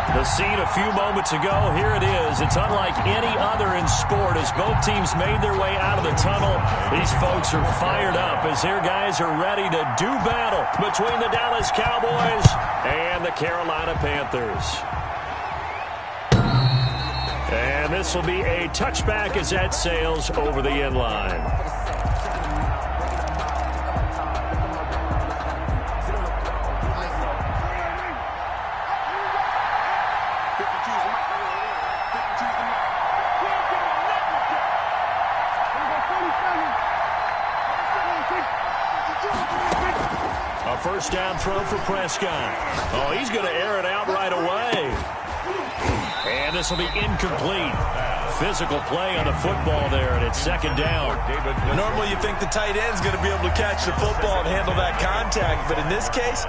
The scene a few moments ago, here it is. It's unlike any other in sport as both teams made their way out of the tunnel. These folks are fired up as their guys are ready to do battle between the Dallas Cowboys and the Carolina Panthers. And this will be a touchback as that sails over the end line. First down throw for Prescott. Oh, he's going to air it out right away. And this will be incomplete. Physical play on the football there, and it's second down. Normally you think the tight end's going to be able to catch the football and handle that contact, but in this case,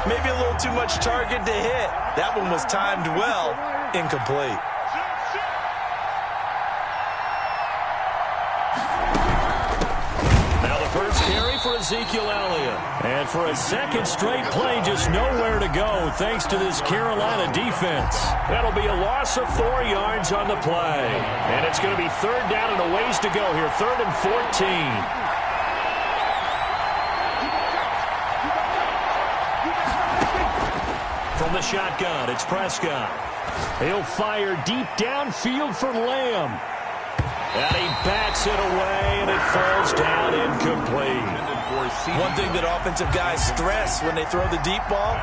maybe a little too much target to hit. That one was timed well, incomplete. First carry for Ezekiel Elliott. And for a second straight play, just nowhere to go thanks to this Carolina defense. That'll be a loss of 4 yards on the play. And it's going to be third down and a ways to go here. 3rd and 14. From the shotgun, it's Prescott. He'll fire deep downfield for Lamb. And he bats it away, and it falls down incomplete. One thing that offensive guys stress when they throw the deep ball,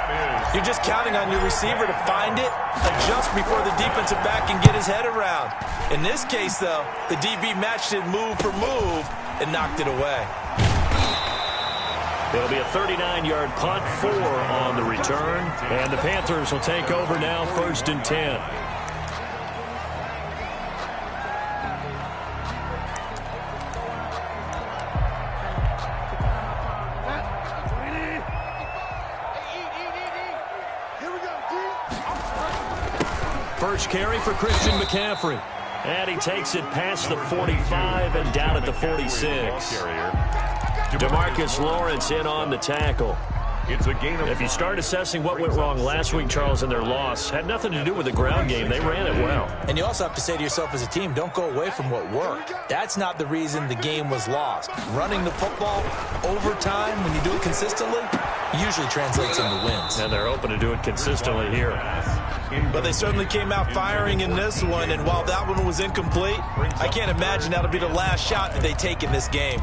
you're just counting on your receiver to find it, adjust before the defensive back can get his head around. In this case, though, the DB matched it move for move and knocked it away. It'll be a 39-yard punt, 4 on the return. And the Panthers will take over now, 1st and 10. First carry for Christian McCaffrey. And he takes it past the 45 and down at the 46. DeMarcus Lawrence in on the tackle. If you start assessing what went wrong last week, Charles, in their loss, had nothing to do with the ground game. They ran it well. And you also have to say to yourself as a team, don't go away from what worked. That's not the reason the game was lost. Running the football overtime, when you do it consistently, usually translates into wins. And they're open to do it consistently here. But they certainly came out firing in this one, and while that one was incomplete, I can't imagine that'll be the last shot that they take in this game.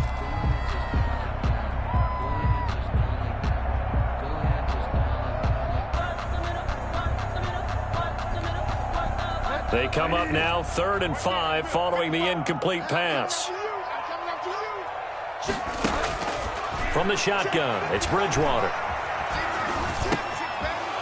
They come up now, 3rd and 5, following the incomplete pass. From the shotgun, it's Bridgewater.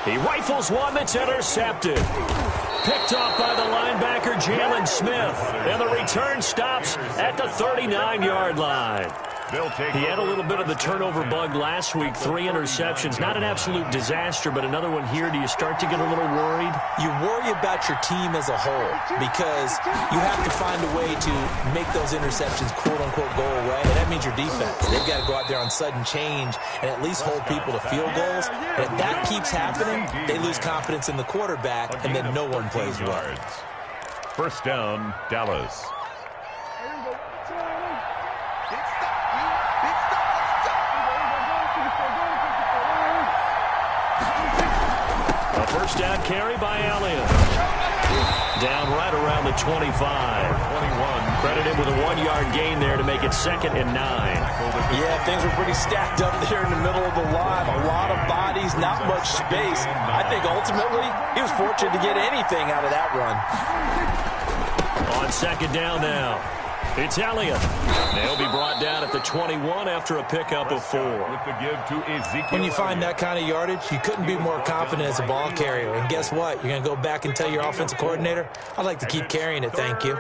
He rifles one that's intercepted. Picked off by the linebacker, Jalen Smith. And the return stops at the 39-yard line. He had a little bit of the turnover bug last week, 3 interceptions. Not an absolute disaster, but another one here. Do you start to get a little worried? You worry about your team as a whole because you have to find a way to make those interceptions, quote-unquote, go away. And that means your defense. They've got to go out there on sudden change and at least hold people to field goals. And if that keeps happening, they lose confidence in the quarterback, and then no one plays well. First down, Dallas. First down carry by Elliott. Down right around the 25. Credited with a 1-yard gain there to make it 2nd and 9. Yeah, things were pretty stacked up there in the middle of the line. A lot of bodies, not much space. I think ultimately he was fortunate to get anything out of that run. On 2nd down now, it's Elliott. They'll be brought down at the 21 after a pickup of 4. When you find that kind of yardage, you couldn't be more confident as a ball carrier. And guess what? You're going to go back and tell your offensive coordinator, I'd like to keep carrying it, thank you.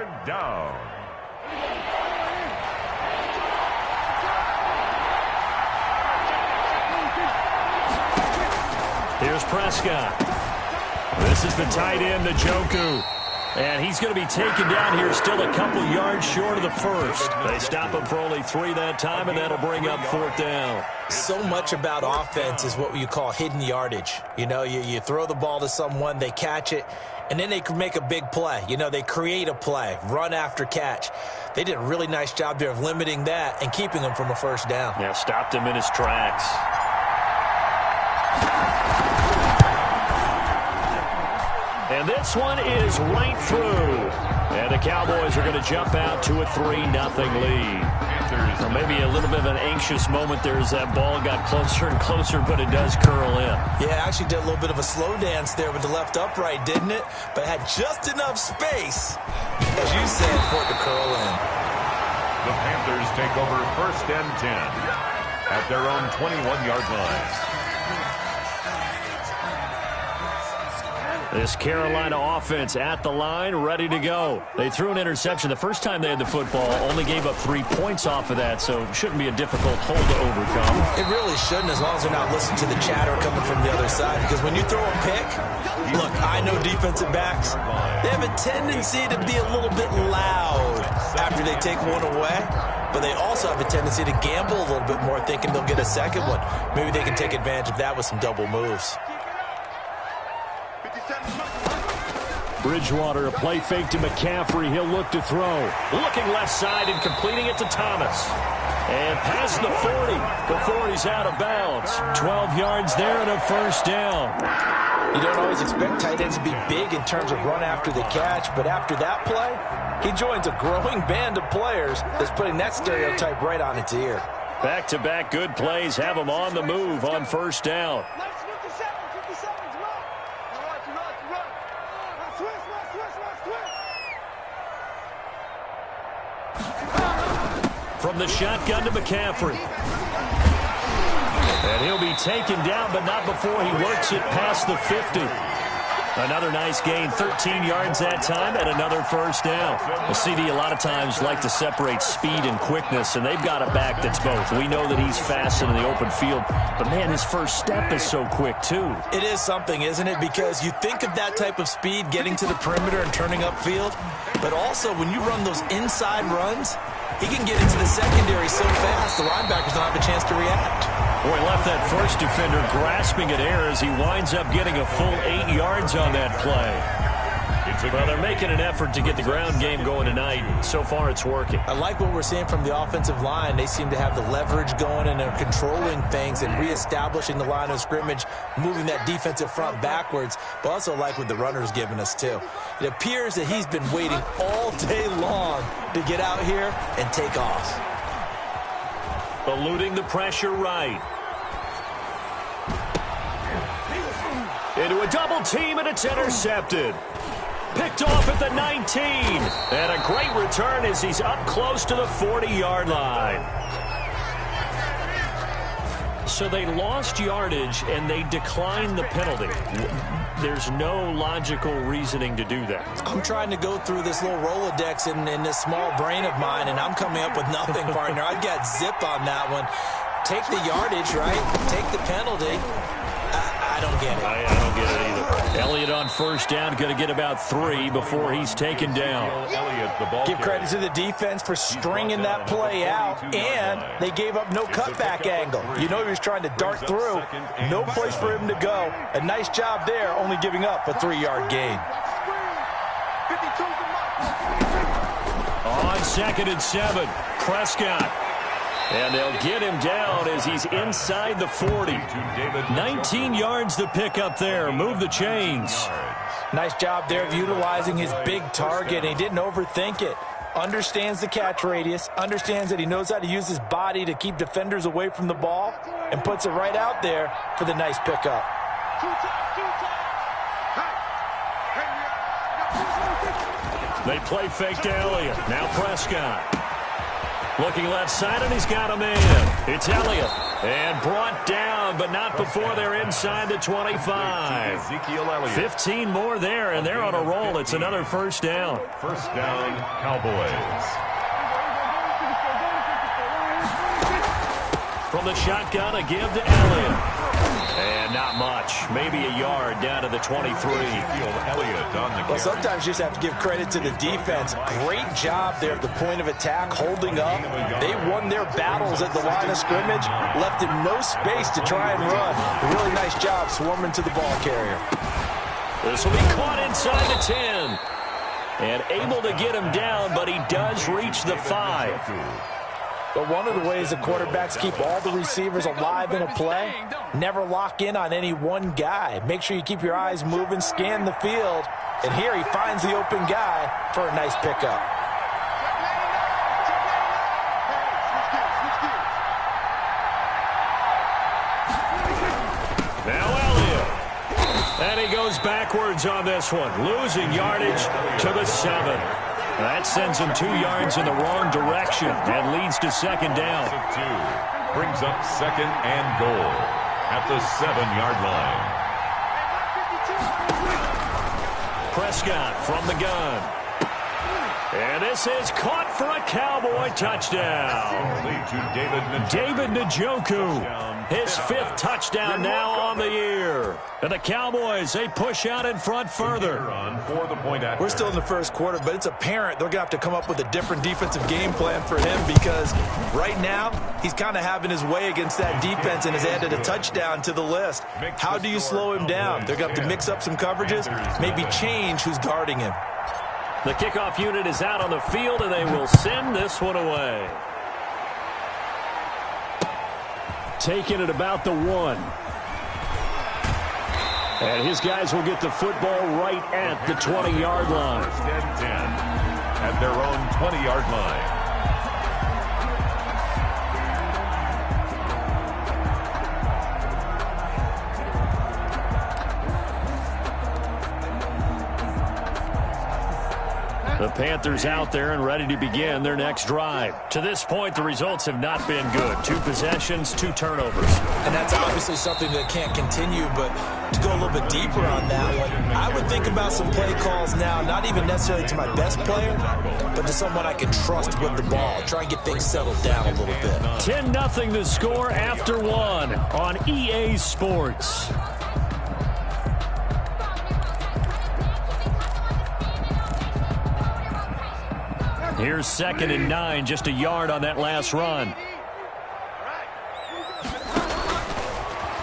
Here's Prescott. This is the tight end, Njoku. And he's going to be taken down here, still a couple yards short of the first. They stop him for only 3 that time, and that'll bring up 4th down. So much about offense is what you call hidden yardage. You know, you throw the ball to someone, they catch it, and then they can make a big play. You know, they create a play, run after catch. They did a really nice job there of limiting that and keeping him from a 1st down. Yeah, stopped him in his tracks. And this one is right through. And the Cowboys are going to jump out to a 3-0 lead. Or maybe a little bit of an anxious moment there as that ball got closer and closer, but it does curl in. Yeah, actually did a little bit of a slow dance there with the left upright, didn't it? But had just enough space, as you said, for it to curl in. The Panthers take over 1st and 10 at their own 21-yard line. This Carolina offense at the line, ready to go. They threw an interception the first time they had the football, only gave up 3 points off of that, so it shouldn't be a difficult hole to overcome. It really shouldn't, as long as they're not listening to the chatter coming from the other side, because when you throw a pick, look, I know defensive backs, they have a tendency to be a little bit loud after they take one away, but they also have a tendency to gamble a little bit more, thinking they'll get a second one. Maybe they can take advantage of that with some double moves. Bridgewater, a play fake to McCaffrey. He'll look to throw. Looking left side and completing it to Thomas. And past the 40 before he's out of bounds. 12 yards there and a 1st down. You don't always expect tight ends to be big in terms of run after the catch, but after that play, he joins a growing band of players that's putting that stereotype right on its ear. Back-to-back good plays have him on the move on 1st down. From the shotgun to McCaffrey. And he'll be taken down, but not before he works it past the 50. Another nice gain, 13 yards that time, and another 1st down. The CD a lot of times like to separate speed and quickness, and they've got a back that's both. We know that he's fast in the open field, but, man, his first step is so quick, too. It is something, isn't it? Because you think of that type of speed getting to the perimeter and turning upfield, but also when you run those inside runs, he can get into the secondary so fast the linebackers don't have a chance to react. Boy, left that first defender grasping at air as he winds up getting a full 8 yards on that play. Well, they're making an effort to get the ground game going tonight. So far, it's working. I like what we're seeing from the offensive line. They seem to have the leverage going, and they're controlling things and reestablishing the line of scrimmage, moving that defensive front backwards, but also like what the runner's giving us, too. It appears that he's been waiting all day long to get out here and take off. Eluding the pressure right. Into a double team, and it's intercepted. Picked off at the 19. And a great return as he's up close to the 40-yard line. So they lost yardage, and they declined the penalty. There's no logical reasoning to do that. I'm trying to go through this little Rolodex in this small brain of mine, and I'm coming up with nothing, partner. I've got zip on that one. Take the yardage, right? Take the penalty. I don't get it. I don't get it either. Elliott on 1st down, going to get about 3 before he's taken down. Give credit to the defense for stringing that play out, and they gave up no cutback angle. You know he was trying to dart through. No place for him to go. A nice job there, only giving up a 3-yard gain. On 2nd and 7, Prescott. And they'll get him down as he's inside the 40. 19 yards to pick up there. Move the chains. Nice job there of utilizing his big target. He didn't overthink it. Understands the catch radius. Understands that he knows how to use his body to keep defenders away from the ball. And puts it right out there for the nice pickup. They play fake to Elliott. Now Prescott. Looking left side, and he's got him in. It's Elliott. And brought down, but not before they're inside the 25. 15 more there, and they're on a roll. It's another 1st down. 1st down, Cowboys. From the shotgun, a give to Elliott. And not much. Maybe a yard down to the 23. Well, sometimes you just have to give credit to the defense. Great job there at the point of attack, holding up. They won their battles at the line of scrimmage, left him no space to try and run. A really nice job swarming to the ball carrier. This will be caught inside the 10. And able to get him down, but he does reach the 5. But one of the ways the quarterbacks keep all the receivers alive in a play, never lock in on any one guy. Make sure you keep your eyes moving, scan the field. And here he finds the open guy for a nice pickup. Now Elliott. And he goes backwards on this one, losing yardage to the 7. That sends him 2 yards in the wrong direction and leads to second down. Brings up second and goal at the 7-yard line. Prescott from the gun. And this is caught for a Cowboy touchdown. David Njoku, his 5th touchdown now on the year. And the Cowboys, they push out in front further. We're still in the first quarter, but it's apparent they're going to have to come up with a different defensive game plan for him because right now he's kind of having his way against that defense and has added a touchdown to the list. How do you slow him down? They're going to have to mix up some coverages, maybe change who's guarding him. The kickoff unit is out on the field, and they will send this one away. Taking it about the 1. And his guys will get the football right at the 20-yard line. First and 10 at their own 20-yard line. The Panthers out there and ready to begin their next drive. To this point, the results have not been good. 2 possessions, 2 turnovers. And that's obviously something that can't continue, but to go a little bit deeper on that one, I would think about some play calls now, not even necessarily to my best player, but to someone I can trust with the ball. Try and get things settled down a little bit. 10-0 the score after 1 on EA Sports. Here's 2nd and 9, just a yard on that last run.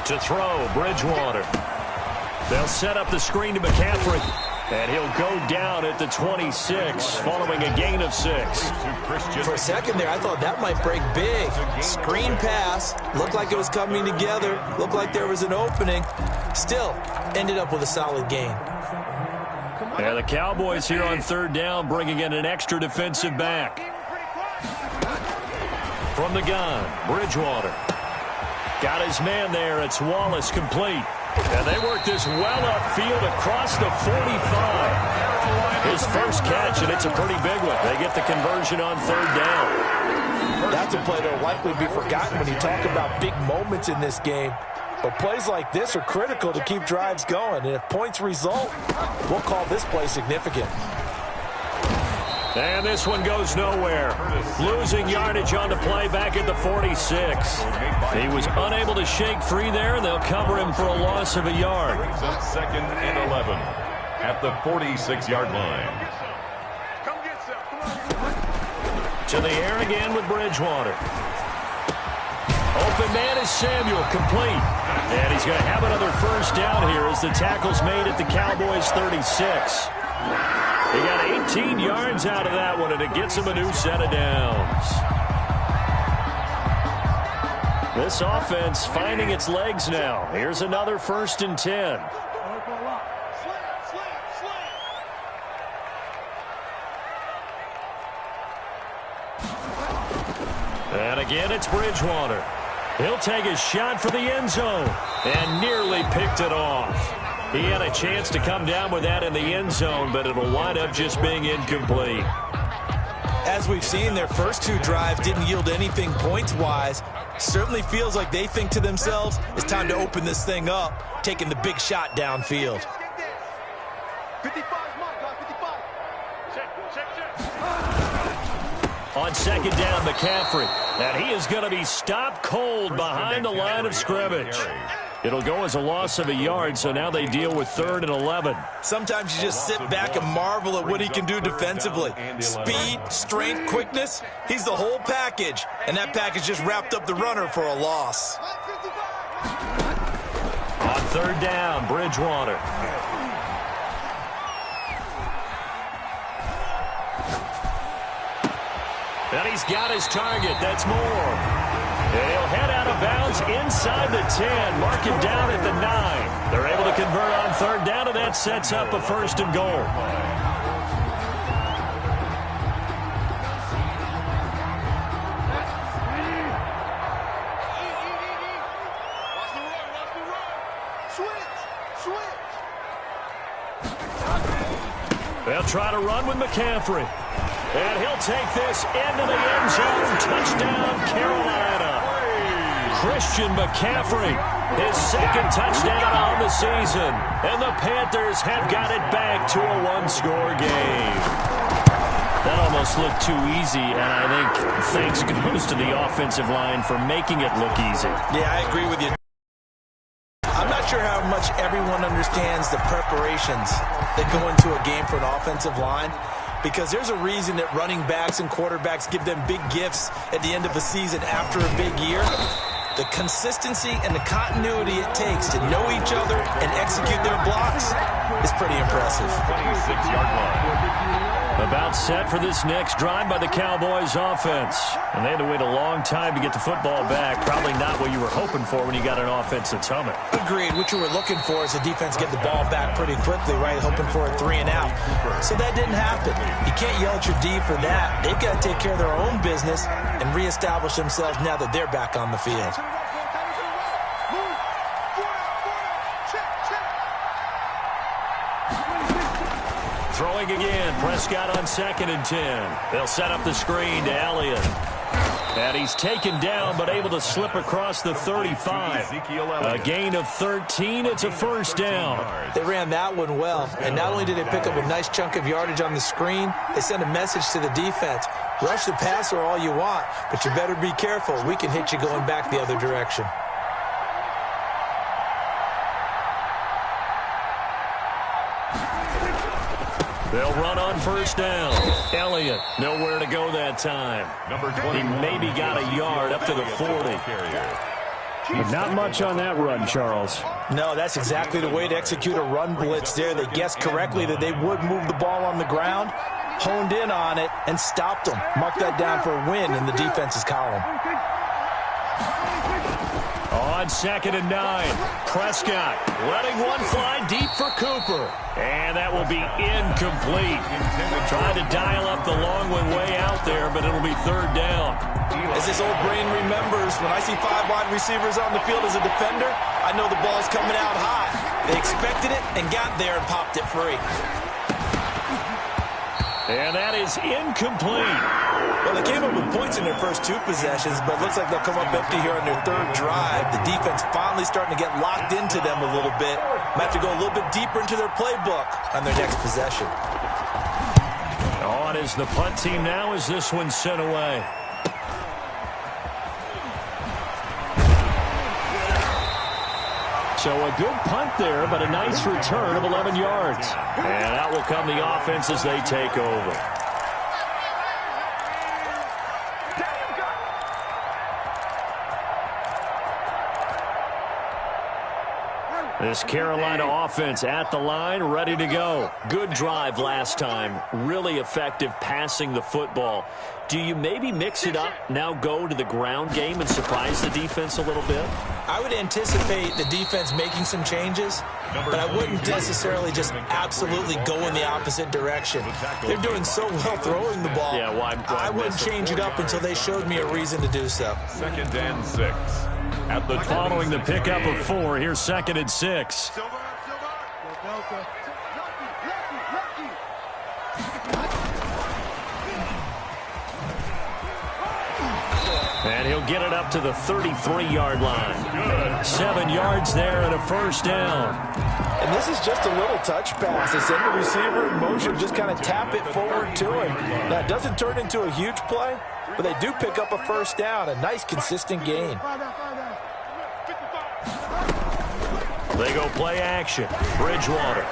To throw, Bridgewater. They'll set up the screen to McCaffrey. And he'll go down at the 26, following a gain of 6. For a second there, I thought that might break big. Screen pass. Looked like it was coming together. Looked like there was an opening. Still, ended up with a solid gain. Yeah, the Cowboys here on 3rd down, bringing in an extra defensive back. From the gun, Bridgewater. Got his man there. It's Wallace complete. And they work this well upfield across the 45. His first catch, and it's a pretty big one. They get the conversion on 3rd down. That's a play that will likely be forgotten when you talk about big moments in this game. But plays like this are critical to keep drives going. And if points result, we'll call this play significant. And this one goes nowhere. Losing yardage on the play back at the 46. He was unable to shake free there, and they'll cover him for a loss of a yard. Brings up 2nd and 11 at the 46-yard line. To the air again with Bridgewater. Open man is Samuel, complete. And he's going to have another first down here as the tackle's made at the Cowboys' 36. He got 18 yards out of that one, and it gets him a new set of downs. This offense finding its legs now. Here's another 1st and 10. And again, it's Bridgewater. He'll take a shot for the end zone and nearly picked it off. He had a chance to come down with that in the end zone, but it'll wind up just being incomplete. As we've seen, their first 2 drives didn't yield anything points-wise. Certainly feels like they think to themselves, it's time to open this thing up, taking the big shot downfield. On 2nd down, McCaffrey. And he is going to be stopped cold behind the line of scrimmage. It'll go as a loss of a yard, so now they deal with 3rd and 11. Sometimes you just sit back and marvel at what he can do defensively. Speed, strength, quickness, he's the whole package. And that package just wrapped up the runner for a loss. On 3rd down, Bridgewater. And he's got his target. That's Moore. And he'll head out of bounds inside the 10. Mark it down at the 9. They're able to convert on 3rd down, and that sets up a 1st and goal. They'll try to run with McCaffrey. And he'll take this into the end zone. Touchdown, Carolina. Christian McCaffrey, his 2nd touchdown on the season. And the Panthers have got it back to a 1-score game. That almost looked too easy, and I think thanks goes to the offensive line for making it look easy. Yeah, I agree with you. I'm not sure how much everyone understands the preparations that go into a game for an offensive line, because there's a reason that running backs and quarterbacks give them big gifts at the end of a season after a big year. The consistency and the continuity it takes to know each other and execute their blocks is pretty impressive. 26-yard line. About set for this next drive by the Cowboys offense. And they had to wait a long time to get the football back. Probably not what you were hoping for when you got an offense that's humming. Agreed. What you were looking for is the defense get the ball back pretty quickly, right? Hoping for a 3 and out. So that didn't happen. You can't yell at your D for that. They've got to take care of their own business and reestablish themselves now that they're back on the field. Throwing again, Prescott on 2nd and 10. They'll set up the screen to Elliott. And he's taken down, but able to slip across the 35. A gain of 13, it's a 1st down. They ran that one well, and not only did they pick up a nice chunk of yardage on the screen, they sent a message to the defense. Rush the passer all you want, but you better be careful. We can hit you going back the other direction. They'll run on 1st down. Elliott, nowhere to go that time. He maybe got a yard up to the 40. But not much on that run, Charles. No, that's exactly the way to execute a run blitz there. They guessed correctly that they would move the ball on the ground, honed in on it, and stopped them. Mark that down for a win in the defense's column. On 2nd and 9, Prescott letting one fly deep for Cooper. And that will be incomplete. Trying to dial up the long one way out there, but it'll be 3rd down. As this old brain remembers, when I see 5 wide receivers on the field as a defender, I know the ball's coming out high. They expected it and got there and popped it free. And that is incomplete. Well, they came up with points in their first 2 possessions, but it looks like they'll come up empty here on their 3rd drive. The defense finally starting to get locked into them a little bit. Might have to go a little bit deeper into their playbook on their next possession. On is the punt team now as this one's sent away. So a good punt there, but a nice return of 11 yards. And out will come the offense as they take over. This Carolina offense at the line, ready to go. Good drive last time. Really effective passing the football. Do you maybe mix it up, now go to the ground game and surprise the defense a little bit? I would anticipate the defense making some changes, but I wouldn't necessarily just absolutely go in the opposite direction. They're doing so well throwing the ball. Yeah, why I wouldn't change it up until they showed me a reason to do so. 2nd and 6. At the Following the pickup of 4, here's 2nd and 6. And he'll get it up to the 33-yard line. 7 yards there and a 1st down. And this is just a little touch pass. They send the receiver in motion, just kind of tap it forward to him. Now, it doesn't turn into a huge play, but they do pick up a 1st down, a nice, consistent gain. They go play action. Bridgewater.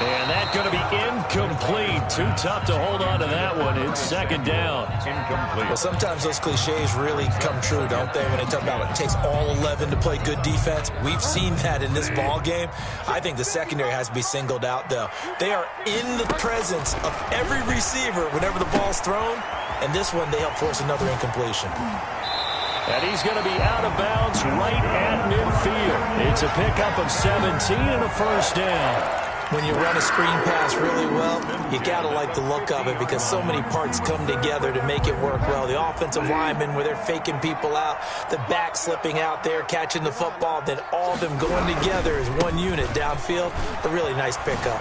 And that's going to be incomplete. Too tough to hold on to that one. It's second down. Incomplete. Well, sometimes those cliches really come true, don't they, when they talk about it takes all 11 to play good defense. We've seen that in this ball game. I think the secondary has to be singled out, though. They are in the presence of every receiver whenever the ball's thrown, and this one they help force another incompletion. And he's going to be out of bounds right at midfield. It's a pickup of 17 and a first down. When you run a screen pass really well, you got to like the look of it because so many parts come together to make it work well. The offensive linemen, where they're faking people out, the back slipping out there, catching the football, then all of them going together as one unit downfield. A really nice pickup.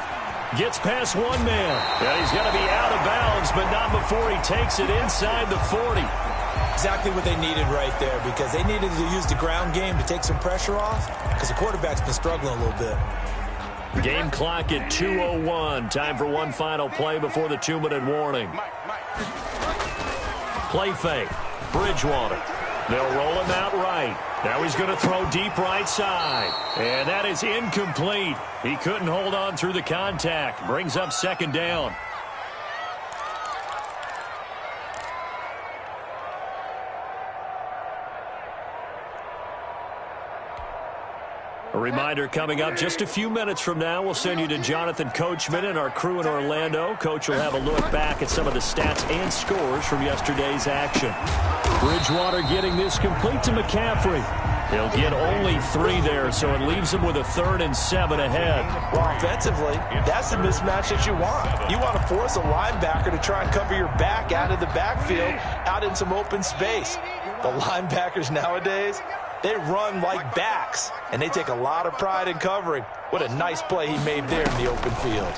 Gets past one man. And he's going to be out of bounds, but not before he takes it inside the 40. Exactly what they needed right there because they needed to use the ground game to take some pressure off because the quarterback's been struggling a little bit. Game clock at 2:01. Time for one final play before the 2-minute warning. Play fake. Bridgewater. They'll roll him out right. Now he's going to throw deep right side. And that is incomplete. He couldn't hold on through the contact. Brings up second down. A reminder coming up just a few minutes from now, we'll send you to Jonathan Coachman and our crew in Orlando. Coach will have a look back at some of the stats and scores from yesterday's action. Bridgewater getting this complete to McCaffrey. He'll get only 3 there, so it leaves him with a 3rd and 7 ahead. Well, offensively, that's the mismatch that you want. You want to force a linebacker to try and cover your back out of the backfield, out in some open space. The linebackers nowadays, they run like backs, and they take a lot of pride in covering. What a nice play he made there in the open field.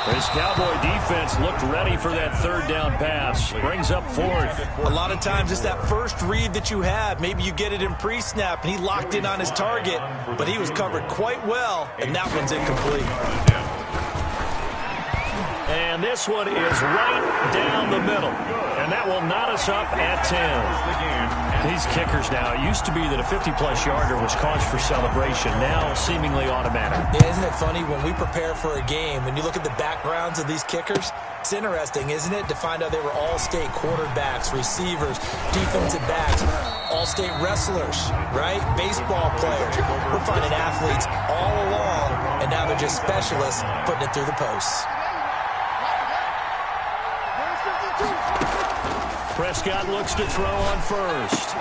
This Cowboy defense looked ready for that 3rd down pass. Brings up 4th. A lot of times it's that first read that you have. Maybe you get it in pre-snap, and he locked in on his target, but he was covered quite well, and that one's incomplete. And this one is right down the middle. And that will knot us up at 10. These kickers now, it used to be that a 50-plus yarder was cause for celebration. Now seemingly automatic. Yeah, isn't it funny when we prepare for a game, when you look at the backgrounds of these kickers, it's interesting, isn't it, to find out they were all-state quarterbacks, receivers, defensive backs, all-state wrestlers, right? Baseball players. We're finding athletes all along, and now they're just specialists putting it through the posts. Prescott looks to throw on first.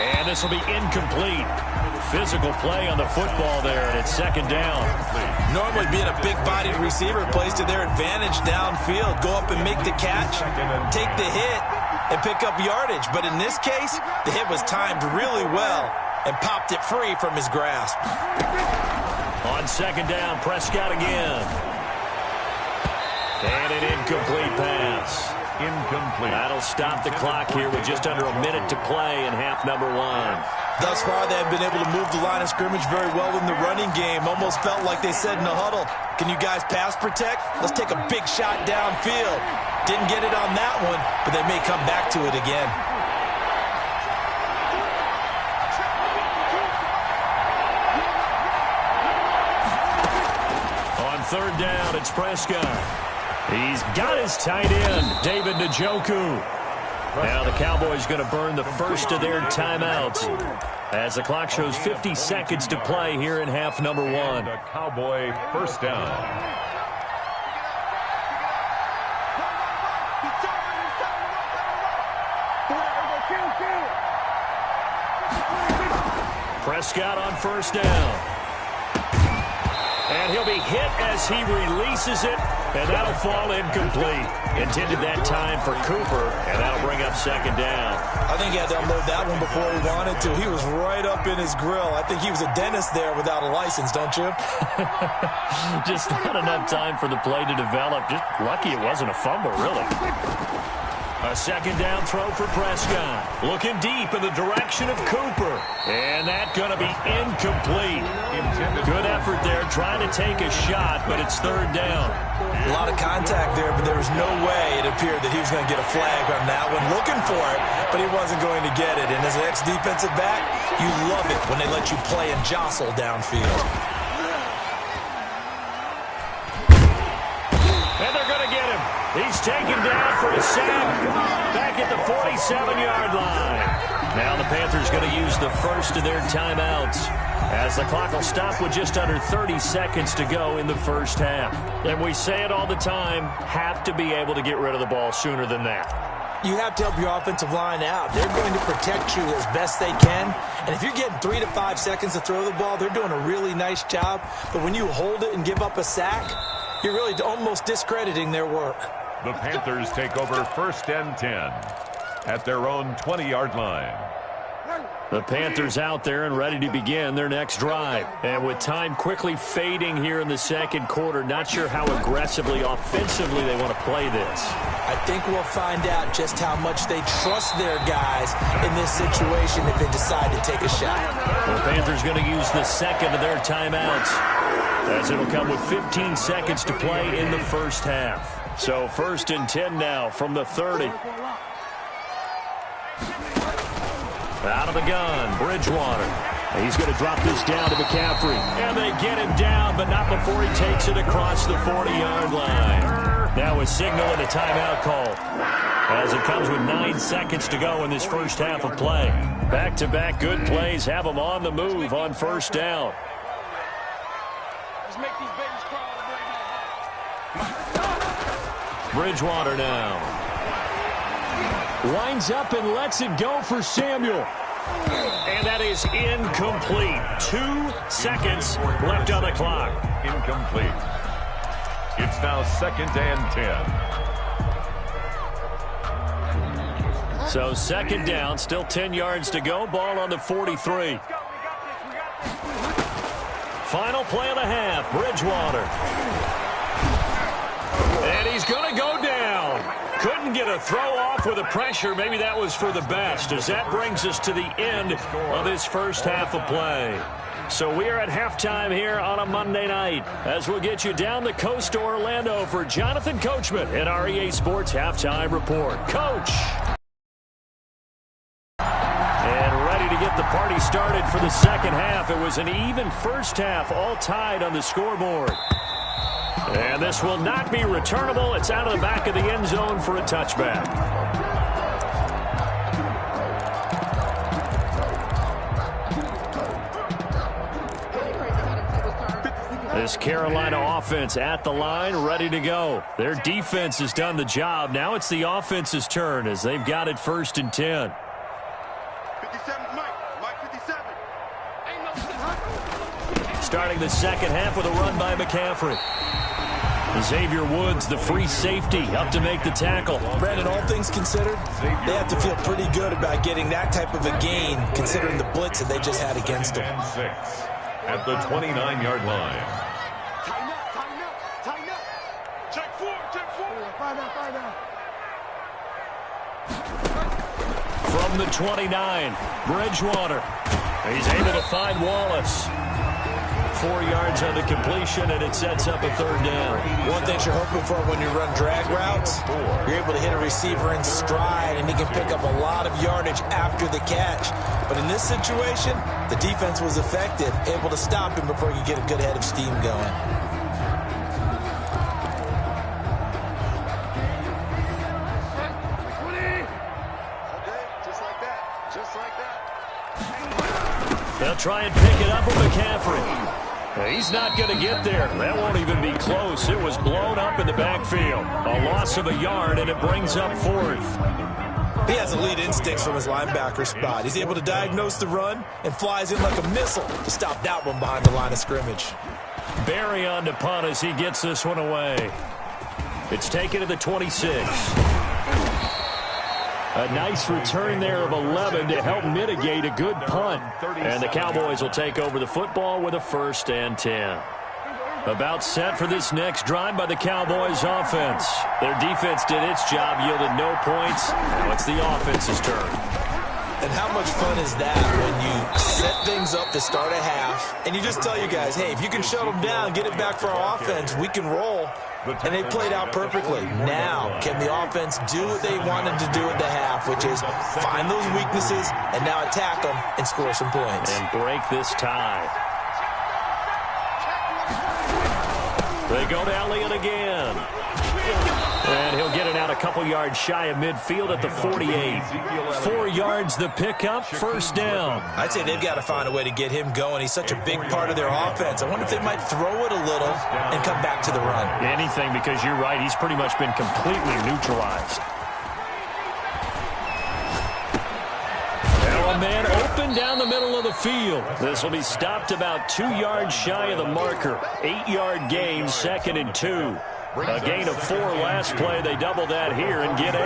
And this will be incomplete. Physical play on the football there, and it's second down. Normally being a big-bodied receiver plays to their advantage downfield. Go up and make the catch, take the hit, and pick up yardage. But in this case, the hit was timed really well and popped it free from his grasp. On second down, Prescott again. And an incomplete pass. Incomplete. That'll stop the clock here with just under a minute to play in half number 1. Thus far, they have been able to move the line of scrimmage very well in the running game. Almost felt like they said in the huddle, can you guys pass protect? Let's take a big shot downfield. Didn't get it on that one, but they may come back to it again. On third down, it's Prescott. He's got his tight end, David Njoku. Now the Cowboys going to burn the first of their timeouts as the clock shows 50 seconds to play here in half number 1. The Cowboy first down. Prescott on first down. And he'll be hit as he releases it, and that'll fall incomplete. Intended that time for Cooper, and that'll bring up second down. I think he had to unload that one before he wanted to. He was right up in his grill. I think he was a dentist there without a license, don't you? Just not enough time for the play to develop. Just lucky it wasn't a fumble, really. A second down throw for Prescott. Looking deep in the direction of Cooper. And that's going to be incomplete. Good effort there trying to take a shot, but it's third down. A lot of contact there, but there was no way it appeared that he was going to get a flag on that one. Looking for it, but he wasn't going to get it. And as an ex-defensive back, you love it when they let you play and jostle downfield. And they're going to get him. He's taken down for a sack back at the 47-yard line. Now the Panthers going to use the first of their timeouts as the clock will stop with just under 30 seconds to go in the first half. And we say it all the time, have to be able to get rid of the ball sooner than that. You have to help your offensive line out. They're going to protect you as best they can. And if you're getting 3 to 5 seconds to throw the ball, they're doing a really nice job. But when you hold it and give up a sack, you're really almost discrediting their work. The Panthers take over first and 10 at their own 20-yard line. The Panthers out there and ready to begin their next drive. And with time quickly fading here in the second quarter, not sure how aggressively, offensively they want to play this. I think we'll find out just how much they trust their guys in this situation if they decide to take a shot. The Panthers going to use the second of their timeouts, as it'll come with 15 seconds to play in the first half. So first and 10 now from the 30. Out of the gun, Bridgewater. He's going to drop this down to McCaffrey. And they get him down, but not before he takes it across the 40-yard line. Now a signal and a timeout call, as it comes with 9 seconds to go in this first half of play. Back-to-back good plays have them on the move on first down. Bridgewater now. Winds up and lets it go for Samuel. And that is incomplete. 2 seconds left on the clock. Incomplete. It's now second and 10. So second down, still 10 yards to go. Ball on the 43. Final play of the half, Bridgewater. And he's going to go down. Couldn't get a throw off with the pressure. Maybe that was for the best, as that brings us to the end of this first half of play. So we are at halftime here on a Monday night, as we'll get you down the coast to Orlando for Jonathan Coachman in our EA Sports Halftime Report. Coach! And ready to get the party started for the second half. It was an even first half, all tied on the scoreboard. And this will not be returnable. It's out of the back of the end zone for a touchback. This Carolina offense at the line, ready to go. Their defense has done the job. Now it's the offense's turn as they've got it first and 10. 57, Mike 57. Starting the second half with a run by McCaffrey. Xavier Woods, the free safety, up to make the tackle. Brandon, all things considered, they have to feel pretty good about getting that type of a gain, considering the blitz that they just had against them. 6 at the 29-yard line. Tighten up, tighten up, tighten up. Check forward, check forward. Find out. From the 29, Bridgewater. He's able to find Wallace. 4 yards on the completion, and it sets up a third down. One thing you're hoping for when you run drag routes, you're able to hit a receiver in stride, and he can pick up a lot of yardage after the catch. But in this situation, the defense was effective, able to stop him before you get a good head of steam going. They'll try and pick it up with McCaffrey. He's not going to get there. That won't even be close. It was blown up in the backfield. A loss of a yard, and it brings up fourth. He has elite instincts from his linebacker spot. He's able to diagnose the run and flies in like a missile to stop that one behind the line of scrimmage. Barry on to punt as he gets this one away. It's taken to the 26. A nice return there of 11 to help mitigate a good punt. And the Cowboys will take over the football with a first and 10. About set for this next drive by the Cowboys offense. Their defense did its job, yielded no points. Now it's the offense's turn. And how much fun is that when you set things up to start a half, and you just tell you guys, hey, if you can shut them down, get it back for our offense, we can roll. And they played out perfectly. Now, can the offense do what they wanted to do at the half, which is find those weaknesses and now attack them and score some points. And break this tie. They go to Elliott again. And he'll get it out a couple yards shy of midfield at the 48. 4 yards the pickup, first down. I'd say they've got to find a way to get him going. He's such a big part of their offense. I wonder if they might throw it a little and come back to the run. Anything, because you're right, he's pretty much been completely neutralized. Now a man open down the middle of the field. This will be stopped about 2 yards shy of the marker. 8-yard gain, 2nd and 2. A gain of 4 last play. They double that here and get 8.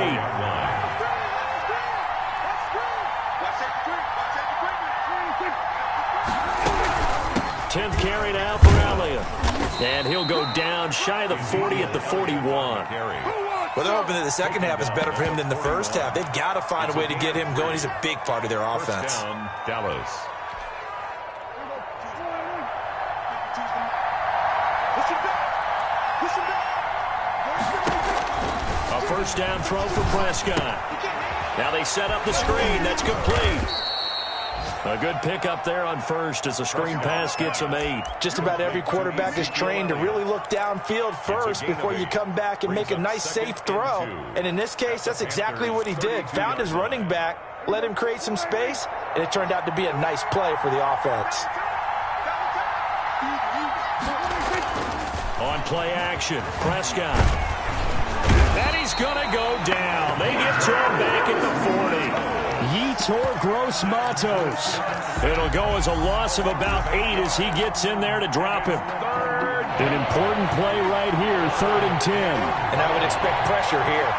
10th carry now for Elliott. And he'll go down shy of the 40 at the 41. Well, they're hoping that the second half is better for him than the first half. They've got to find a way to get him going. He's a big part of their offense. First down, Dallas. A first down throw for Prescott. Now they set up the screen. That's complete. A good pickup there on first as the screen pass gets him 8. Just about every quarterback is trained to really look downfield first before you come back and make a nice, safe throw. And in this case, that's exactly what he did. Found his running back, let him create some space, and it turned out to be a nice play for the offense. On play action, Prescott. And he's going to go down. They get to him back at the 40. Yetur Gross Matos. It'll go as a loss of about 8 as he gets in there to drop him. An important play right here, 3rd and 10. And I would expect pressure here.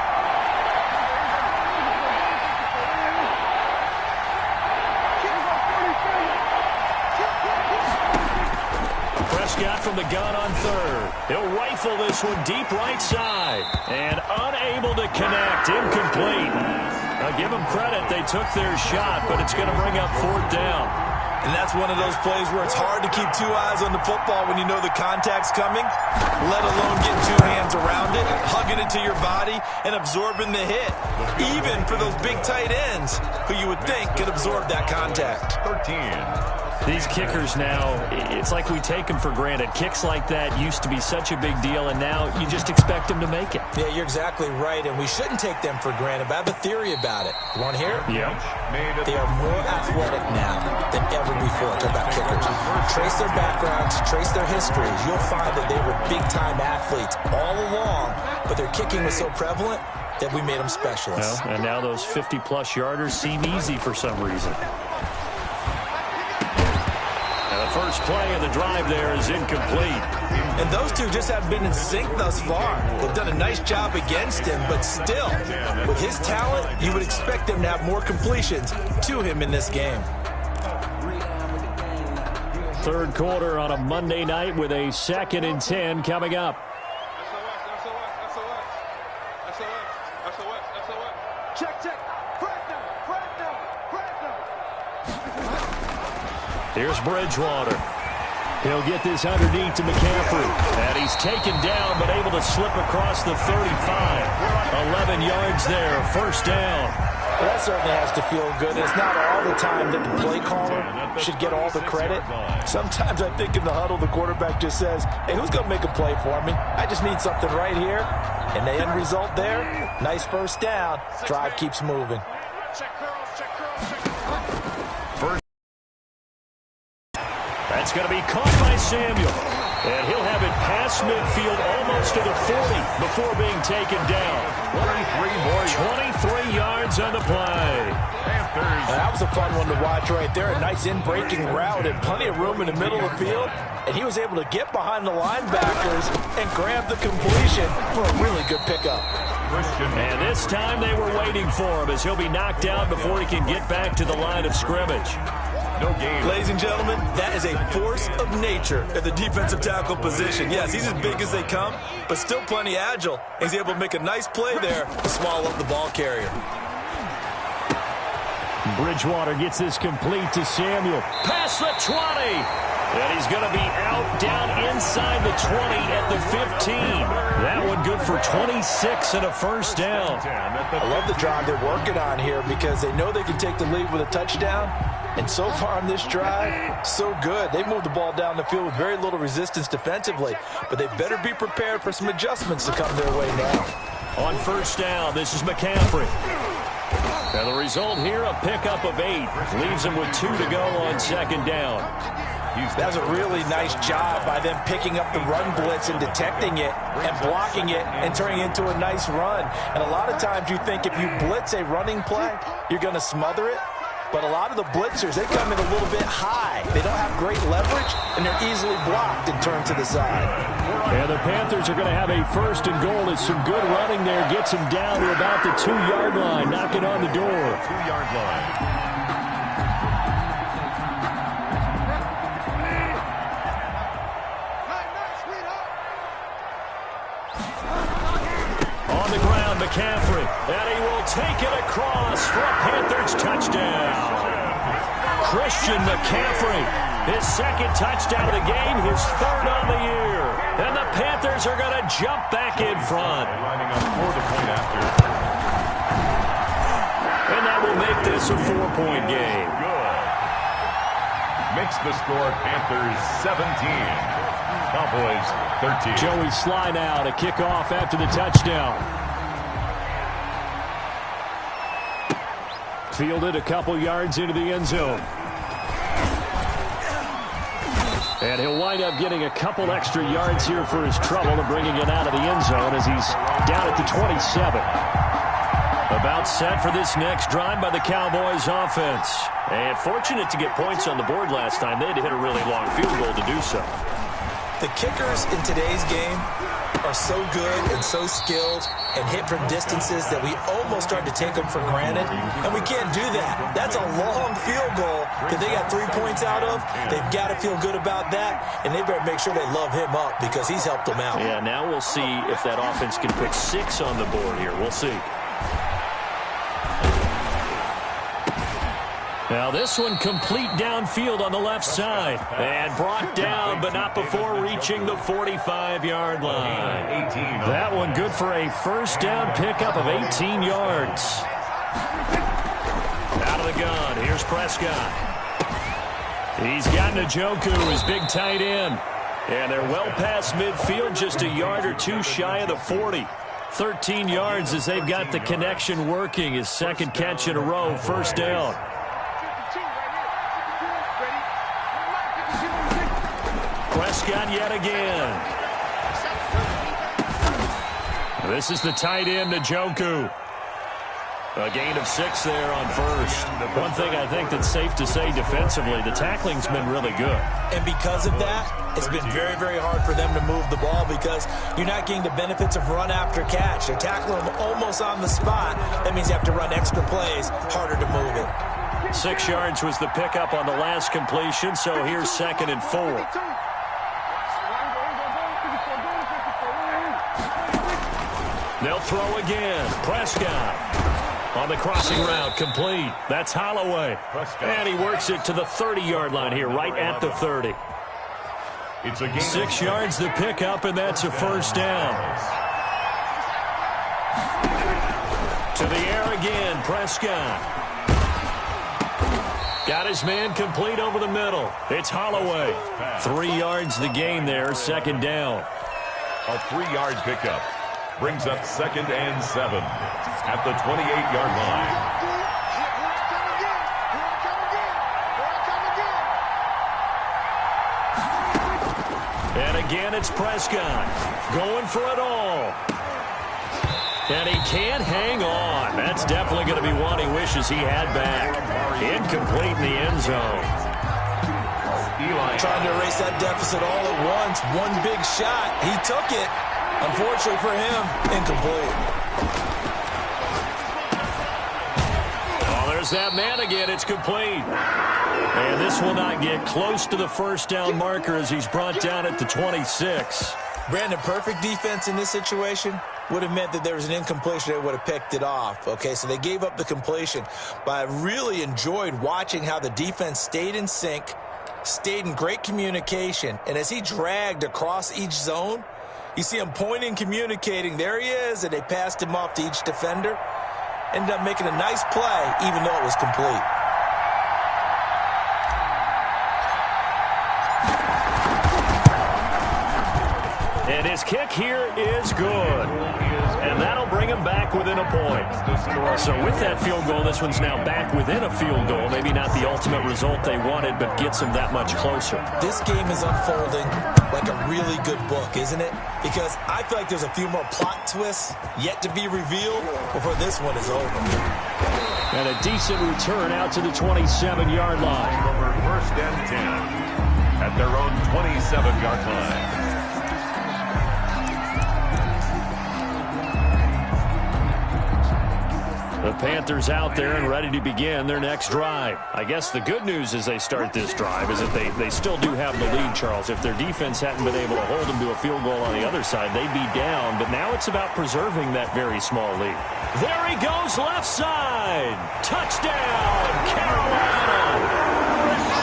Prescott from the gun on 3rd. He'll rifle this one deep right side. And unable to connect. Incomplete. Now give them credit. They took their shot, but it's going to bring up 4th down. And that's one of those plays where it's hard to keep 2 eyes on the football when you know the contact's coming, let alone getting 2 hands around it, hugging it to your body, and absorbing the hit. Even for those big tight ends who you would think could absorb that contact. 13. These kickers now, it's like we take them for granted. Kicks like that used to be such a big deal, and now you just expect them to make it. Yeah, you're exactly right, and we shouldn't take them for granted, but I have a theory about it. You want to hear it? Yeah. They are more athletic now than ever before. Talk about kickers. Trace their backgrounds, trace their histories. You'll find that they were big-time athletes all along, but their kicking was so prevalent that we made them specialists. Well, and now those 50-plus yarders seem easy for some reason. First play of the drive there is incomplete. And those two just haven't been in sync thus far. They've done a nice job against him, but still, with his talent, you would expect them to have more completions to him in this game. 3rd quarter on a Monday night with a 2nd and 10 coming up. Here's Bridgewater. He'll get this underneath to McCaffrey. And he's taken down, but able to slip across the 35. 11 yards there, first down. Well, that certainly has to feel good. It's not all the time that the play caller should get all the credit. Sometimes I think in the huddle, the quarterback just says, hey, who's going to make a play for me? I just need something right here. And the end result there, nice first down. Drive keeps moving. That's going to be caught by Samuel. And he'll have it past midfield almost to the 40 before being taken down. 23 yards on the play. That was a fun one to watch right there. A nice in-breaking route and plenty of room in the middle of the field. And he was able to get behind the linebackers and grab the completion for a really good pickup. And this time they were waiting for him as he'll be knocked down before he can get back to the line of scrimmage. No gain. Ladies and gentlemen, that is a force of nature in the defensive tackle position. Yes, he's as big as they come, but still plenty agile. He's able to make a nice play there to swallow up the ball carrier. Bridgewater gets this complete to Samuel. Past the 20. And he's going to be out down inside the 20 at the 15. That one good for 26 and a first down. I love the drive they're working on here because they know they can take the lead with a touchdown. And so far on this drive, so good. They moved the ball down the field with very little resistance defensively. But they better be prepared for some adjustments to come their way now. On first down, this is McCaffrey. And the result here, a pickup of 8. Leaves him with 2 to go on second down. That was a really nice job by them picking up the run blitz and detecting it and blocking it and turning it into a nice run. And a lot of times you think if you blitz a running play, you're going to smother it. But a lot of the blitzers, they come in a little bit high. They don't have great leverage, and they're easily blocked and turned to the side. And the Panthers are going to have a first and goal. As some good running there gets him down to about the 2-yard line, knocking on the door. 2-yard line. McCaffrey, and he will take it across for a Panthers touchdown. Christian McCaffrey, his second touchdown of the game, his third on the year. And the Panthers are going to jump back in front. Lining up for the point after. And that will make this a 4-point game. Good. Makes the score Panthers 17. Cowboys 13. Joey Sly now to kick off after the touchdown. Fielded a couple yards into the end zone. And he'll wind up getting a couple extra yards here for his trouble and bringing it out of the end zone as he's down at the 27. About set for this next drive by the Cowboys offense. And fortunate to get points on the board last time. They had to hit a really long field goal to do so. The kickers in today's game are so good and so skilled and hit from distances that we almost start to take them for granted, and we can't do that. That's a long field goal that they got 3 points out of. They've got to feel good about that, and they better make sure they love him up because he's helped them out. Yeah, now we'll see if that offense can put 6 on the board here. We'll see. Now this one complete downfield on the left side. And brought down, but not before reaching the 45-yard line. That one good for a first down pickup of 18 yards. Out of the gun, here's Prescott. He's got Njoku, his big tight end. And they're well past midfield, just a yard or 2 shy of the 40. 13 yards as they've got the connection working. His second catch in a row, first down. Prescott yet again. This is the tight end, Njoku. A gain of 6 there on first. One thing I think that's safe to say defensively, the tackling's been really good. And because of that, it's been very, very hard for them to move the ball because you're not getting the benefits of run after catch. They're tackling them almost on the spot. That means you have to run extra plays, harder to move it. 6 yards was the pickup on the last completion, so here's 2nd and 4. They'll throw again. Prescott on the crossing route, complete. That's Holloway. And he works it to the 30-yard line here, right at the 30. It's a gain 6 yards the pickup, and that's a first down. To the air again, Prescott. Got his man complete over the middle. It's Holloway. 3 yards the gain there, second down. A 3-yard pickup. Brings up 2nd and 7 at the 28-yard line. And again, it's Prescott going for it all. And he can't hang on. That's definitely going to be one he wishes he had back. Incomplete in the end zone. Trying to erase that deficit all at once. One big shot. He took it. Unfortunately for him, incomplete. Oh, There's that man again. It's complete. And this will not get close to the first down marker as he's brought down at the 26. Brandon, perfect defense in this situation would have meant that there was an incompletion. They would have picked it off. Okay, so they gave up the completion. But I really enjoyed watching how the defense stayed in sync, stayed in great communication. And as he dragged across each zone, you see him pointing, communicating. There he is, and they passed him off to each defender. Ended up making a nice play, even though it was complete. And his kick here is good. And that'll bring him back within a point. So with that field goal, this one's now back within a field goal. Maybe not the ultimate result they wanted, but gets him that much closer. This game is unfolding like a really good book, isn't it? Because I feel like there's a few more plot twists yet to be revealed before this one is over. And a decent return out to the 27-yard line. Over first and 10 at their own 27-yard line. The Panthers out there and ready to begin their next drive. I guess the good news as they start this drive is that they still do have the lead, Charles. If their defense hadn't been able to hold them to a field goal on the other side, they'd be down. But now it's about preserving that very small lead. There he goes, left side. Touchdown, Carolina.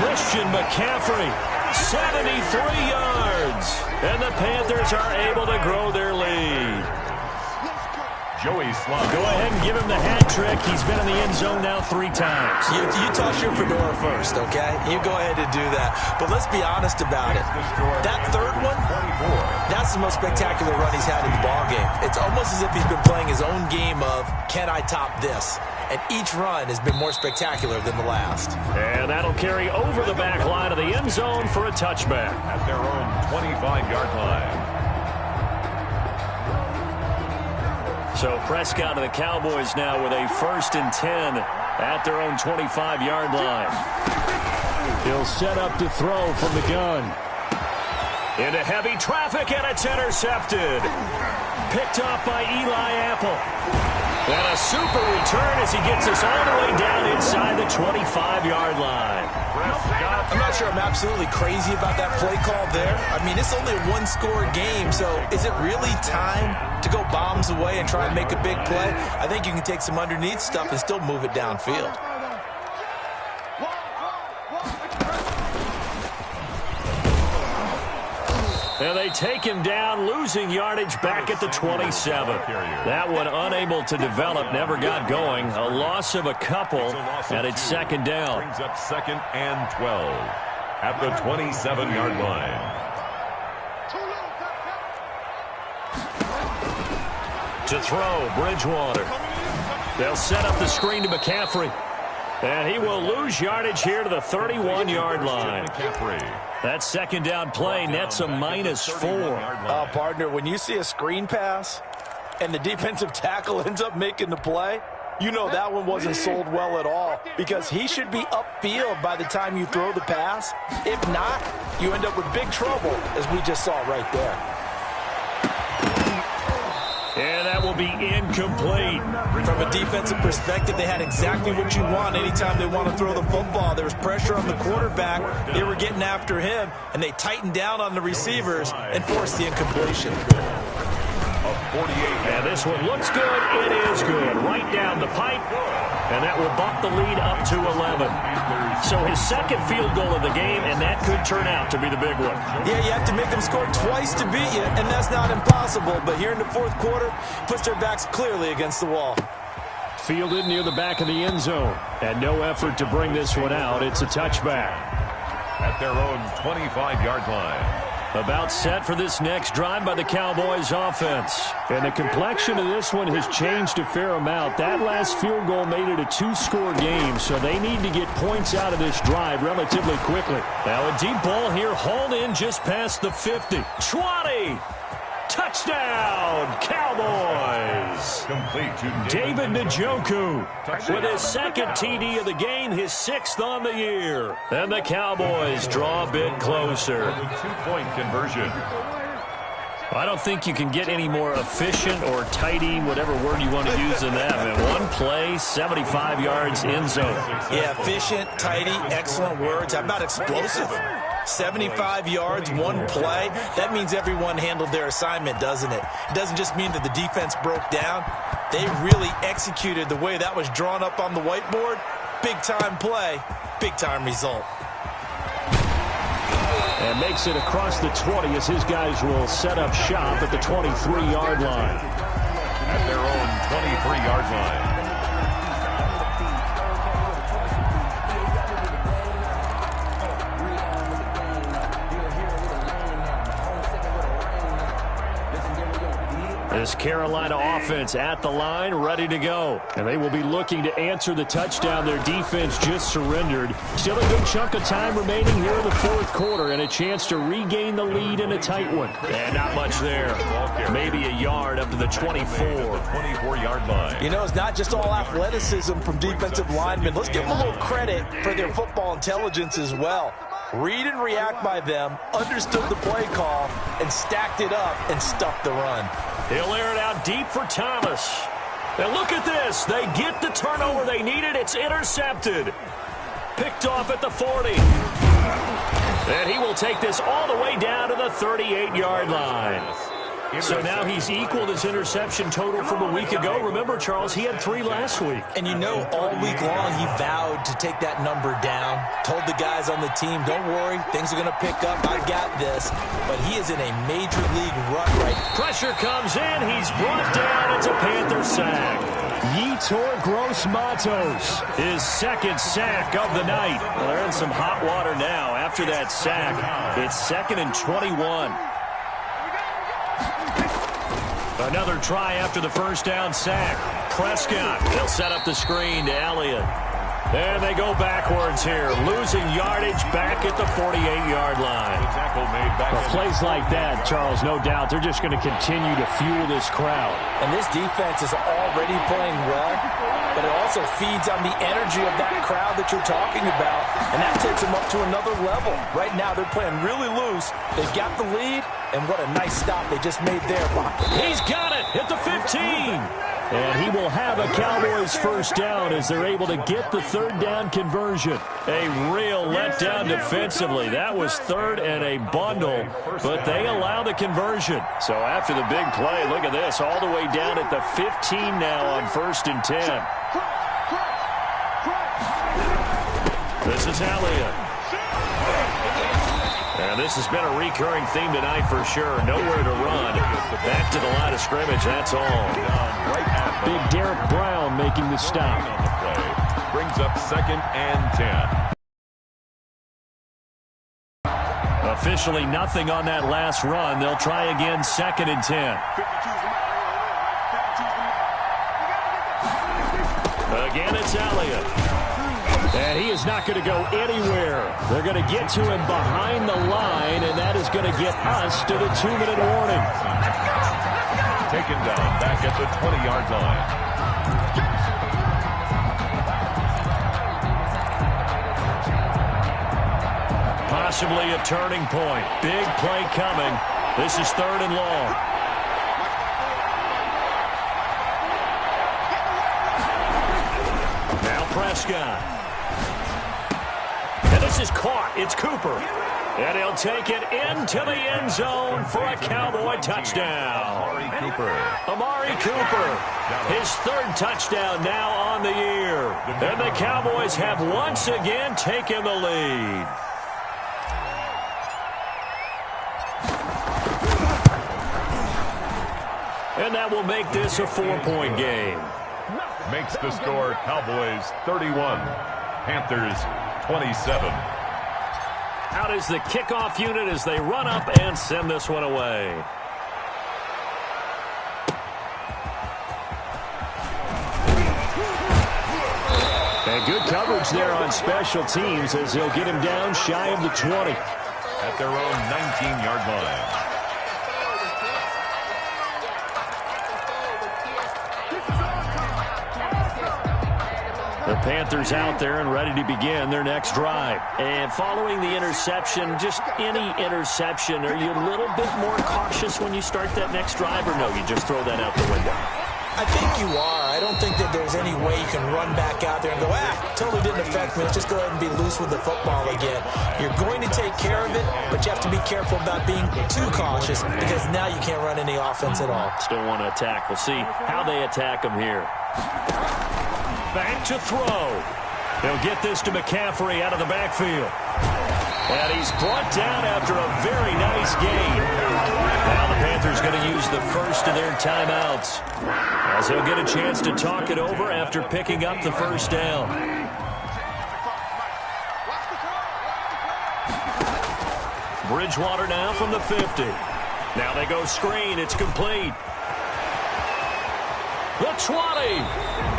Christian McCaffrey, 73 yards. And the Panthers are able to grow their lead. Joey Slaughter. Go ahead and give him the hat trick. He's been in the end zone now 3 times. You toss your fedora first, okay? You go ahead and do that. But let's be honest about it. That third one, that's the most spectacular run he's had in the ballgame. It's almost as if he's been playing his own game of, can I top this? And each run has been more spectacular than the last. And that'll carry over the back line of the end zone for a touchback. At their own 25-yard line. So Prescott and the Cowboys now with a 1st and 10 at their own 25-yard line. He'll set up to throw from the gun. Into heavy traffic, and it's intercepted. Picked off by Eli Apple. And a super return as he gets us all the way down inside the 25-yard line. I'm not sure I'm absolutely crazy about that play call there. I mean, it's only a one-score game, so is it really time to go bombs away and try and make a big play? I think you can take some underneath stuff and still move it downfield. And they take him down, losing yardage back at the 27. That one unable to develop, never got going. A loss of a couple, and it's 2nd down. Brings up 2nd and 12 at the 27-yard line. To throw, Bridgewater. They'll set up the screen to McCaffrey. And he will lose yardage here to the 31-yard line. That 2nd down play nets a -4. Partner, when you see a screen pass and the defensive tackle ends up making the play, you know that one wasn't sold well at all, because he should be upfield by the time you throw the pass. If not, you end up with big trouble, as we just saw right there. And that will be incomplete. From a defensive perspective, they had exactly what you want anytime they want to throw the football. There was pressure on the quarterback. They were getting after him, and they tightened down on the receivers and forced the incompletion. And this one looks good. It is good. Right down the pipe. And that will bump the lead up to 11. So his 2nd field goal of the game, and that could turn out to be the big one. Yeah, you have to make them score twice to beat you, and that's not impossible. But here in the 4th quarter, puts their backs clearly against the wall. Fielded near the back of the end zone. And no effort to bring this one out. It's a touchback. At their own 25-yard line. About set for this next drive by the Cowboys offense. And the complexion of this one has changed a fair amount. That last field goal made it a 2-score game, so they need to get points out of this drive relatively quickly. Now a deep ball here, hauled in just past the 50. 20! Touchdown, Cowboys! Complete to David Njoku with his 2nd TD of the game, his 6th on the year. And the Cowboys draw a bit closer. 2-point conversion. I don't think you can get any more efficient or tidy, whatever word you want to use in that. Man, one play, 75 yards, end zone. Yeah, efficient, tidy, excellent words. How about explosive? 75 yards, one play. That means everyone handled their assignment, doesn't it? It doesn't just mean that the defense broke down. They really executed the way that was drawn up on the whiteboard. Big-time play, big-time result. And makes it across the 20 as his guys will set up shop at the 23-yard line. At their own 23-yard line. This Carolina offense at the line, ready to go. And they will be looking to answer the touchdown their defense just surrendered. Still a good chunk of time remaining here in the fourth quarter and a chance to regain the lead in a tight one. And not much there. Maybe a yard up to the 24. 24-yard line. You know, it's not just all athleticism from defensive linemen. Let's give them a little credit for their football intelligence as well. Read and react by them, understood the play call, and stacked it up and stuffed the run. He'll air it out deep for Thomas. And look at this. They get the turnover they needed. It's intercepted. Picked off at the 40. And he will take this all the way down to the 38-yard line. So now he's equaled his interception total from a week ago. Remember, Charles, he had 3 last week. And you know, all week long he vowed to take that number down. Told the guys on the team, don't worry, things are going to pick up. I got this. But he is in a major league rut right now. Pressure comes in. He's brought down. It's a Panther sack. Yetur Gross-Matos, his second sack of the night. Well, they're in some hot water now. After that sack, it's 2nd and 21. Another try after the first down sack. Prescott, they'll set up the screen to Elliott. And they go backwards here, losing yardage back at the 48-yard line. The tackle made back. Well, plays like that, Charles, no doubt, they're just going to continue to fuel this crowd. And this defense is already playing well, but it also feeds on the energy of that crowd that you're talking about, and that takes them up to another level. Right now, they're playing really loose. They've got the lead, and what a nice stop they just made there. He's got it at the 15. And he will have a Cowboys first down as they're able to get the third down conversion. A real letdown defensively. That was third and a bundle, but they allow the conversion. So after the big play, look at this, all the way down at the 15 now on 1st and 10. This is Elliott. And this has been a recurring theme tonight for sure. Nowhere to run. Back to the line of scrimmage, that's all. Big Derek Brown making the stop. Brings up 2nd and 10. Officially nothing on that last run. They'll try again 2nd and 10. Again, it's Elliott. And he is not going to go anywhere. They're going to get to him behind the line, and that is going to get us to the 2-minute warning. Taken down back at the 20-yard line. Possibly a turning point. Big play coming. This is 3rd and long. Now Prescott. And this is caught. It's Cooper. And he'll take it into the end zone for a Cowboy touchdown. Amari Cooper. His 3rd touchdown now on the year. And the Cowboys have once again taken the lead. And that will make this a 4-point game. Makes the score Cowboys 31, Panthers 27. Out is the kickoff unit as they run up and send this one away. And good coverage there on special teams as they'll get him down shy of the 20. At their own 19-yard line. The Panthers out there and ready to begin their next drive. And following the interception, just any interception, are you a little bit more cautious when you start that next drive, or no, you just throw that out the window? I think you are. I don't think that there's any way you can run back out there and go, totally didn't affect me. Let's just go ahead and be loose with the football again. You're going to take care of it, but you have to be careful about being too cautious because now you can't run any offense at all. Still want to attack. We'll see how they attack them here. Back to throw. They'll get this to McCaffrey out of the backfield. And he's brought down after a very nice gain. Now the Panthers going to use the first of their timeouts, as he'll get a chance to talk it over after picking up the first down. Bridgewater now from the 50. Now they go screen. It's complete. The 20.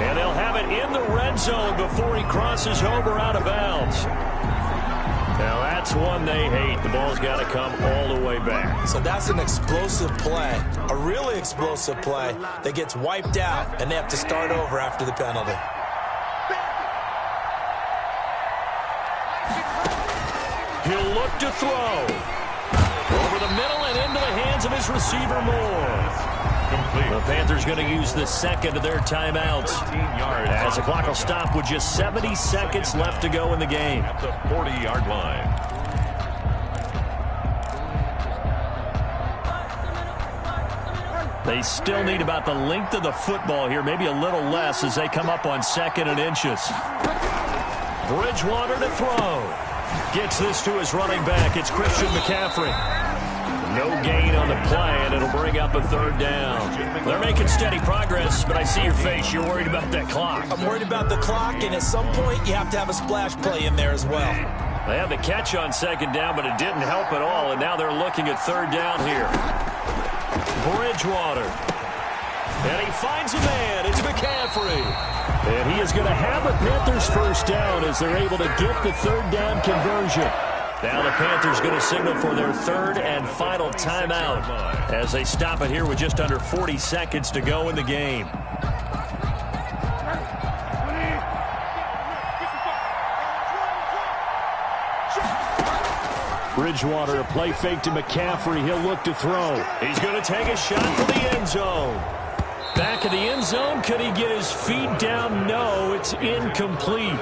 And they'll have it in the red zone before he crosses over out of bounds. Now that's one they hate. The ball's got to come all the way back. So that's an explosive play, a really explosive play that gets wiped out, and they have to start over after the penalty. He'll look to throw. Over the middle and into the hands of his receiver Moore. The Panthers going to use the second of their timeouts, as the clock will stop with just 70 seconds left to go in the game. At the 40-yard line. They still need about the length of the football here, maybe a little less as they come up on 2nd and inches. Bridgewater to throw. Gets this to his running back. It's Christian McCaffrey. No gain on the play, and it'll bring up a 3rd down. They're making steady progress, but I see your face. You're worried about that clock. I'm worried about the clock, and at some point you have to have a splash play in there as well. They had the catch on 2nd down, but it didn't help at all, and now they're looking at 3rd down here. Bridgewater. And he finds a man. It's McCaffrey. And he is going to have a Panthers first down as they're able to get the 3rd down conversion. Now the Panthers going to signal for their 3rd and final timeout as they stop it here with just under 40 seconds to go in the game. Bridgewater, a play fake to McCaffrey. He'll look to throw. He's going to take a shot for the end zone. Back of the end zone. Could he get his feet down? No, it's incomplete.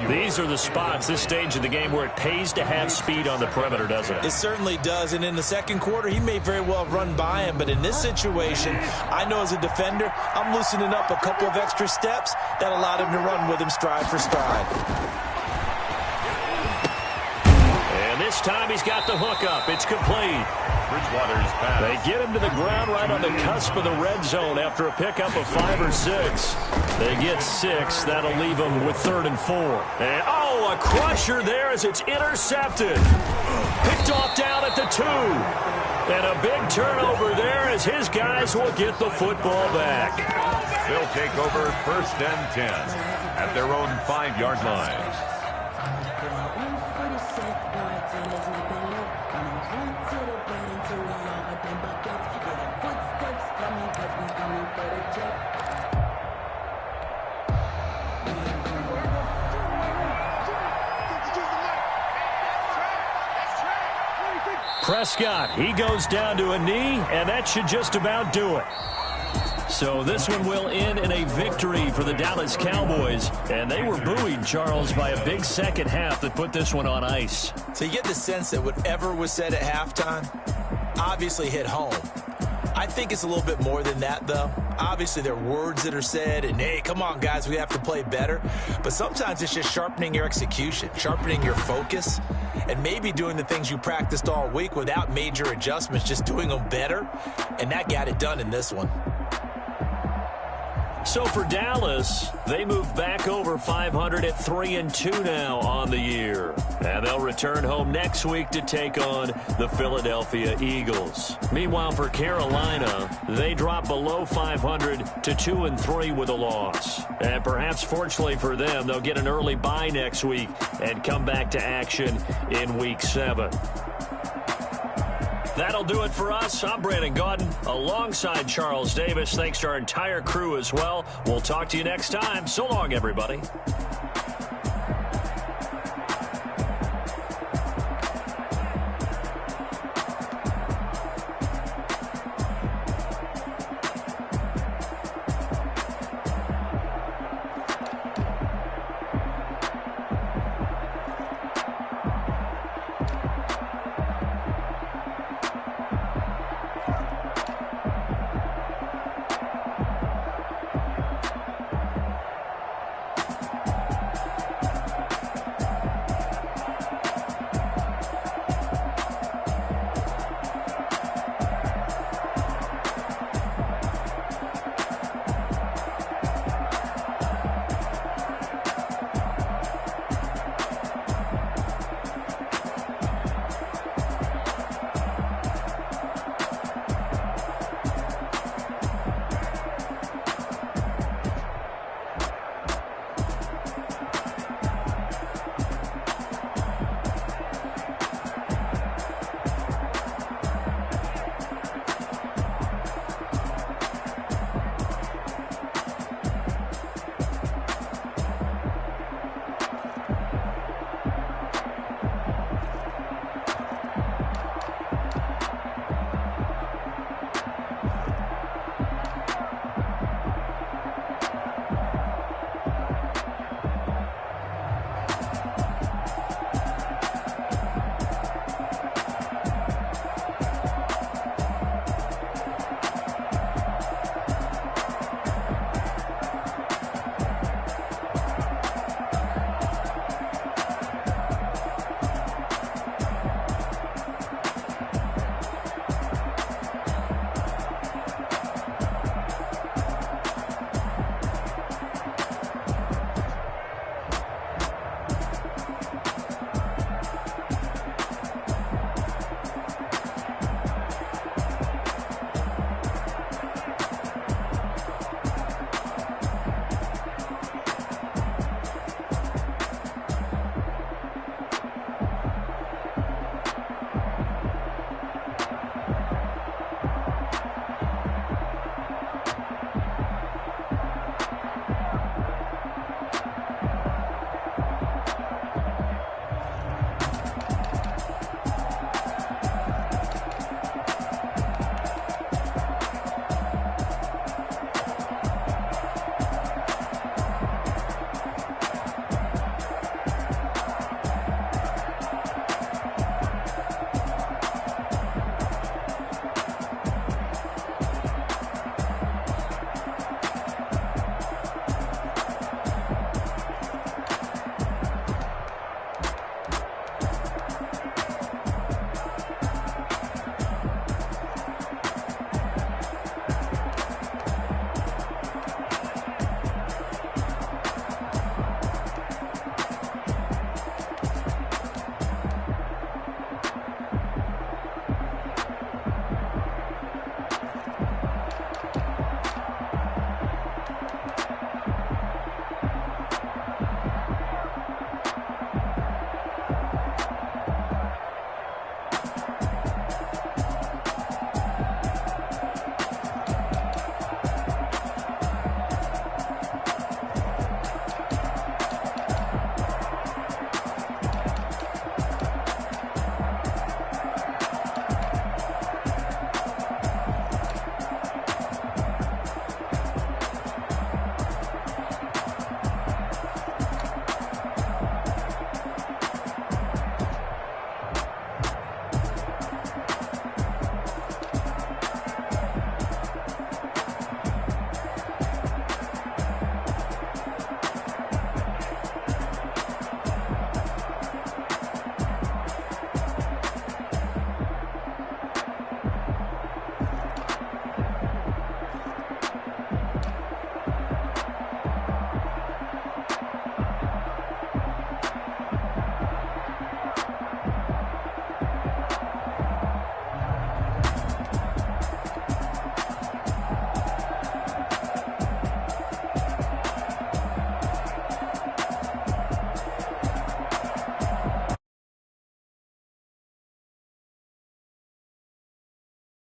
These are the spots, this stage of the game, where it pays to have speed on the perimeter, doesn't it? It certainly does, and in the second quarter, he may very well run by him, but in this situation, I know as a defender, I'm loosening up a couple of extra steps that allowed him to run with him stride for stride. And this time he's got the hook up. It's complete. Bridgewater's pass. They get him to the ground right on the cusp of the red zone after a pickup of 5 or 6. They get 6. That'll leave them with 3rd and 4. And, a crusher there as it's intercepted. Picked off down at the 2. And a big turnover there as his guys will get the football back. They'll take over 1st and 10 at their own 5-yard line. Prescott, he goes down to a knee, and that should just about do it. So this one will end in a victory for the Dallas Cowboys. And they were buoyed, Charles, by a big second half that put this one on ice. So you get the sense that whatever was said at halftime obviously hit home. I think it's a little bit more than that, though. Obviously, there are words that are said, and, hey, come on, guys, we have to play better. But sometimes it's just sharpening your execution, sharpening your focus, and maybe doing the things you practiced all week without major adjustments, just doing them better. And that got it done in this one. So for Dallas, they move back over 500 at 3-2 now on the year. And they'll return home next week to take on the Philadelphia Eagles. Meanwhile, for Carolina, they drop below 500 to 2-3 with a loss. And perhaps fortunately for them, they'll get an early bye next week and come back to action in Week 7. That'll do it for us. I'm Brandon Gaudin alongside Charles Davis. Thanks to our entire crew as well. We'll talk to you next time. So long, everybody.